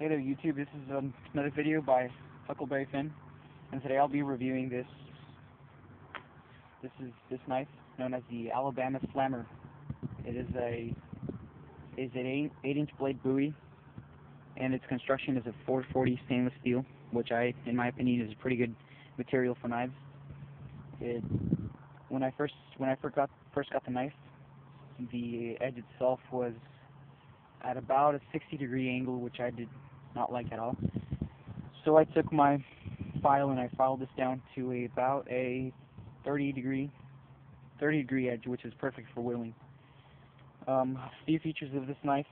Hey there YouTube, this is another video by Huckleberry Finn, and today I'll be reviewing this knife known as the Alabama Slammer. It is an 8-inch blade Bowie, and its construction is a 440 stainless steel, which in my opinion, is a pretty good material for knives. When I first got the knife, the edge itself was at about a 60-degree angle, which I did not like at all. So I took my file and I filed this down to about a 30-degree edge, which is perfect for whittling. A few features of this knife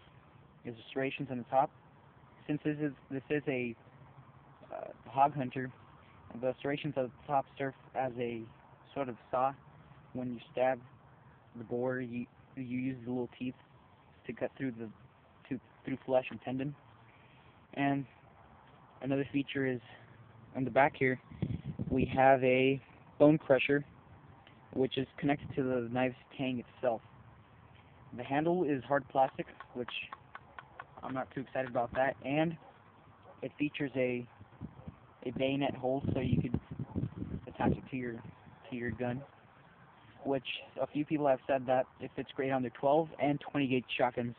is the serrations on the top. Since this is a hog hunter, the serrations at the top serve as a sort of saw. When you stab the boar, you use the little teeth to cut through through flesh and tendon. And another feature is on the back here we have a bone crusher, which is connected to the knife's tang itself. The handle is hard plastic, which I'm not too excited about that, and it features a bayonet hole, so you could attach it to your gun, which a few people have said that it fits great on their 12 and 20 gauge shotguns.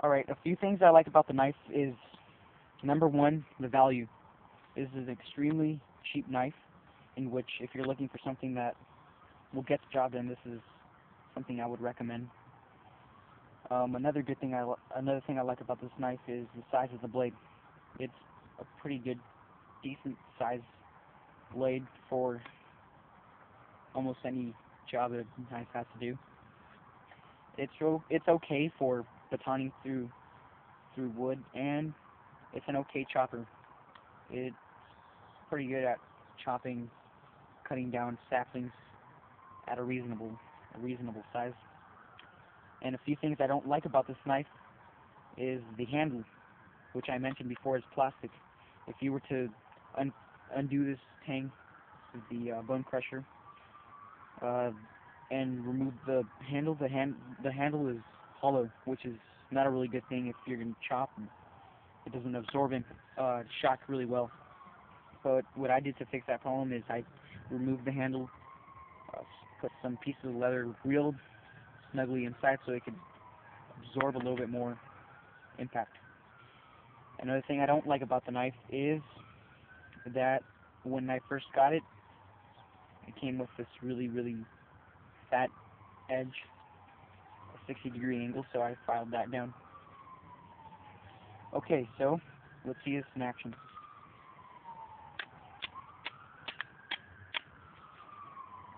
Alright, a few things I like about the knife is, number one, the value. This is an extremely cheap knife, in which if you're looking for something that will get the job done, this is something I would recommend. Another thing I like about this knife is the size of the blade. It's a pretty good, decent size blade for almost any job that a knife has to do. It's okay for batoning through wood, and it's an okay chopper. It's pretty good at cutting down saplings at a reasonable size. And a few things I don't like about this knife is the handle, which I mentioned before is plastic. If you were to undo this tang, the bone crusher, and remove the handle, the handle is hollow, which is not a really good thing if you're going to chop. It doesn't absorb shock really well. But what I did to fix that problem is I removed the handle, put some pieces of leather real snugly inside so it could absorb a little bit more impact. Another thing I don't like about the knife is that when I first got it, it came with this really fat edge, a 60-degree angle, so I filed that down. Okay, so let's see this in action.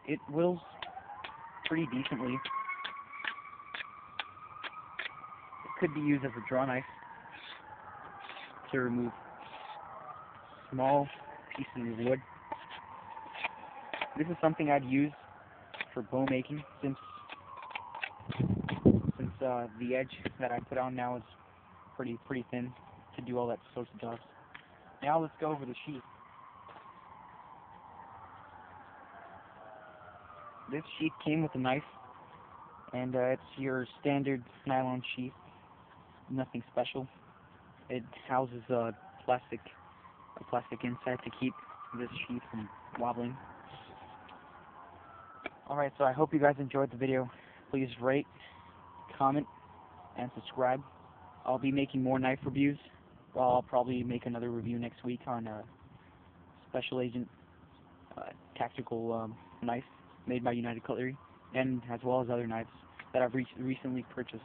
It whittles pretty decently. It could be used as a draw knife to remove small pieces of wood. This is something I'd use for bow making, since the edge that I put on now is pretty thin to do all that sorts of jobs. Now let's go over the sheath. This sheath came with a knife, and it's your standard nylon sheath, nothing special. It houses a plastic inside to keep this sheath from wobbling. Alright, so I hope you guys enjoyed the video. Please rate, comment, and subscribe. I'll be making more knife reviews. Well, I'll probably make another review next week on a Special Agent tactical knife made by United Cutlery, and as well as other knives that I've recently purchased.